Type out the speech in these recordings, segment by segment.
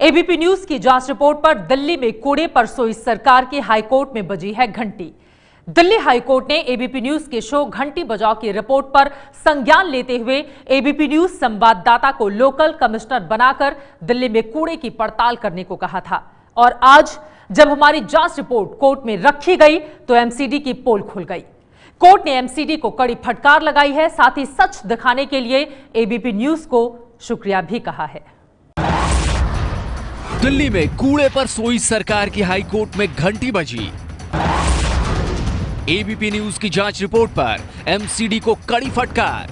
ABP news की जांच report पर दिल्ली में कूड़े पर सोई सरकार की हाईकोर्ट में बजी है घंटी। दिल्ली हाईकोर्ट ने एबीपी न्यूज के शो घंटी बजाओ की रिपोर्ट पर संज्ञान लेते हुए एबीपी न्यूज संवाददाता को लोकल कमिश्नर बनाकर दिल्ली में कूड़े की पड़ताल करने को कहा था। और आज जब हमारी जांच रिपोर्ट कोर्ट में रखी गई तो एमसीडी की पोल खुल गई। कोर्ट ने एमसीडी को कड़ी फटकार लगाई है, साथ ही सच दिखाने के लिए एबीपी न्यूज को शुक्रिया भी कहा है। दिल्ली में कूड़े पर सोई सरकार की हाईकोर्ट में घंटी बजी। एबीपी न्यूज की जांच रिपोर्ट पर एमसीडी को कड़ी फटकार।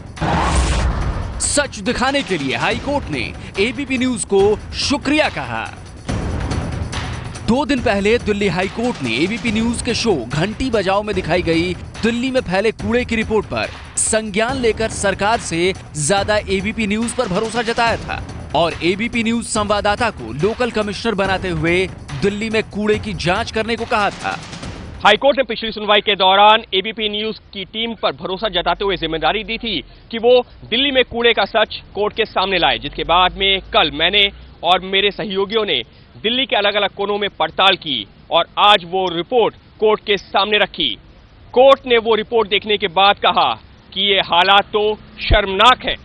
सच दिखाने के लिए हाईकोर्ट ने एबीपी न्यूज को शुक्रिया कहा। 2 दिन पहले दिल्ली हाईकोर्ट ने एबीपी न्यूज के शो घंटी बजाओ में दिखाई गई दिल्ली में फैले कूड़े की रिपोर्ट पर संज्ञान लेकर सरकार से ज्यादा एबीपी न्यूज पर भरोसा जताया था और एबीपी न्यूज संवाददाता को लोकल कमिश्नर बनाते हुए दिल्ली में कूड़े की जांच करने को कहा था। हाईकोर्ट ने पिछली सुनवाई के दौरान एबीपी न्यूज की टीम पर भरोसा जताते हुए जिम्मेदारी दी थी कि वो दिल्ली में कूड़े का सच कोर्ट के सामने लाए, जिसके बाद में कल मैंने और मेरे सहयोगियों ने दिल्ली के अलग अलग कोनों में पड़ताल की और आज वो रिपोर्ट कोर्ट के सामने रखी। कोर्ट ने वो रिपोर्ट देखने के बाद कहा कि ये हालात तो शर्मनाक है।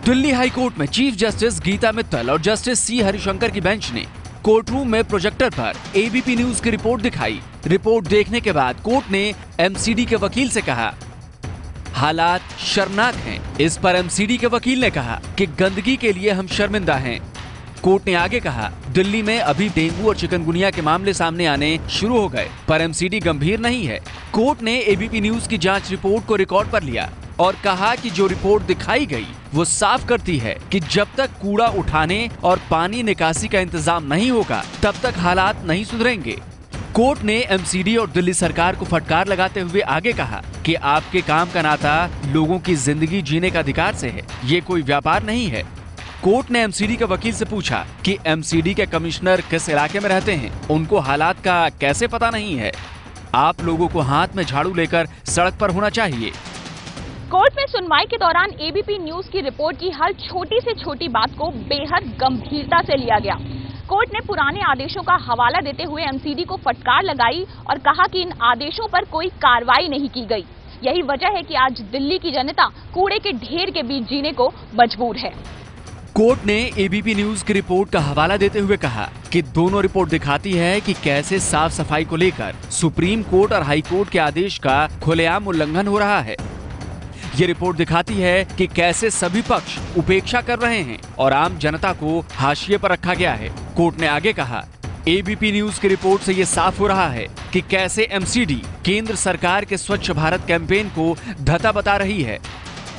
दिल्ली हाईकोर्ट में चीफ जस्टिस गीता मित्तल और जस्टिस सी हरिशंकर की बेंच ने कोर्ट रूम में प्रोजेक्टर पर एबीपी न्यूज की रिपोर्ट दिखाई। रिपोर्ट देखने के बाद कोर्ट ने एमसीडी के वकील से कहा हालात शर्मनाक हैं। इस पर एमसीडी के वकील ने कहा कि गंदगी के लिए हम शर्मिंदा हैं। कोर्ट ने आगे कहा दिल्ली में अभी डेंगू और चिकनगुनिया के मामले सामने आने शुरू हो गए, पर एमसीडी गंभीर नहीं है। कोर्ट ने एबीपी न्यूज की जांच रिपोर्ट को रिकॉर्ड पर लिया और कहा कि जो रिपोर्ट दिखाई गई वो साफ करती है कि जब तक कूड़ा उठाने और पानी निकासी का इंतजाम नहीं होगा तब तक हालात नहीं सुधरेंगे। कोर्ट ने एमसीडी और दिल्ली सरकार को फटकार लगाते हुए आगे कहा कि आपके काम का नाता लोगों की जिंदगी जीने का अधिकार से है, ये कोई व्यापार नहीं है। कोर्ट ने एमसीडी के वकील से पूछा कि एमसीडी के कमिश्नर किस इलाके में रहते हैं, उनको हालात का कैसे पता नहीं है। आप लोगों को हाथ में झाड़ू लेकर सड़क पर होना चाहिए। कोर्ट में सुनवाई के दौरान एबीपी न्यूज की रिपोर्ट की हर छोटी से छोटी बात को बेहद गंभीरता से लिया गया। कोर्ट ने पुराने आदेशों का हवाला देते हुए एमसीडी को फटकार लगाई और कहा कि इन आदेशों पर कोई कार्रवाई नहीं की गई। यही वजह है कि आज दिल्ली की जनता कूड़े के ढेर के बीच जीने को मजबूर है। कोर्ट ने एबीपी न्यूज की रिपोर्ट का हवाला देते हुए कहा कि दोनों रिपोर्ट दिखाती है कि कैसे साफ सफाई को लेकर सुप्रीम कोर्ट और हाई कोर्ट के आदेश का खुलेआम उल्लंघन हो रहा है। ये रिपोर्ट दिखाती है कि कैसे सभी पक्ष उपेक्षा कर रहे हैं और आम जनता को हाशिए पर रखा गया है। कोर्ट ने आगे कहा एबीपी न्यूज की रिपोर्ट से ये साफ हो रहा है कि कैसे एमसीडी केंद्र सरकार के स्वच्छ भारत कैंपेन को धता बता रही है।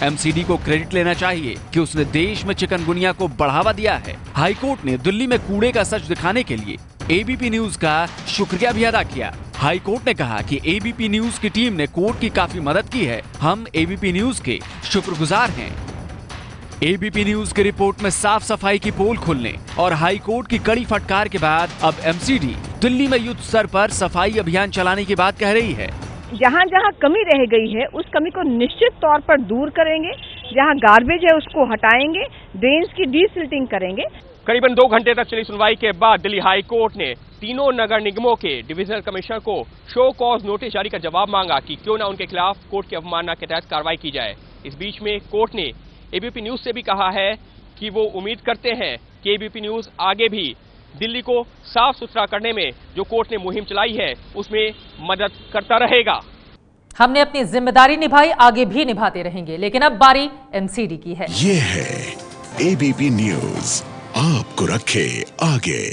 एमसीडी को क्रेडिट लेना चाहिए कि उसने देश में चिकनगुनिया को बढ़ावा दिया है। हाईकोर्ट ने दिल्ली में कूड़े का सच दिखाने के लिए एबीपी न्यूज का शुक्रिया भी अदा किया। हाईकोर्ट ने कहा कि एबीपी न्यूज की टीम ने कोर्ट की काफी मदद की है, हम एबीपी न्यूज के शुक्रगुजार हैं। एबीपी न्यूज की रिपोर्ट में साफ सफाई की पोल खुलने और हाईकोर्ट की कड़ी फटकार के बाद अब एमसीडी दिल्ली में युद्ध स्तर पर सफाई अभियान चलाने की बात कह रही है। जहाँ जहाँ कमी रह गई है उस कमी को निश्चित तौर पर दूर करेंगे। जहाँ गार्बेज है उसको हटाएंगे, ड्रेन्स की डीसिल्टिंग करेंगे। करीबन 2 घंटे तक चली सुनवाई के बाद दिल्ली हाई कोर्ट ने तीनों नगर निगमों के डिविजनल कमिश्नर को शो कॉज नोटिस जारी कर जवाब मांगा कि क्यों ना उनके खिलाफ कोर्ट की अवमानना के तहत कार्रवाई की जाए। इस बीच में कोर्ट ने एबीपी न्यूज से भी कहा है कि वो उम्मीद करते हैं कि एबीपी न्यूज आगे भी दिल्ली को साफ सुथरा करने में जो कोर्ट ने मुहिम चलाई है उसमें मदद करता रहेगा। हमने अपनी जिम्मेदारी निभाई, आगे भी निभाते रहेंगे, लेकिन अब बारी एमसीडी की है। ये है एबीपी न्यूज, आपको रखे आगे।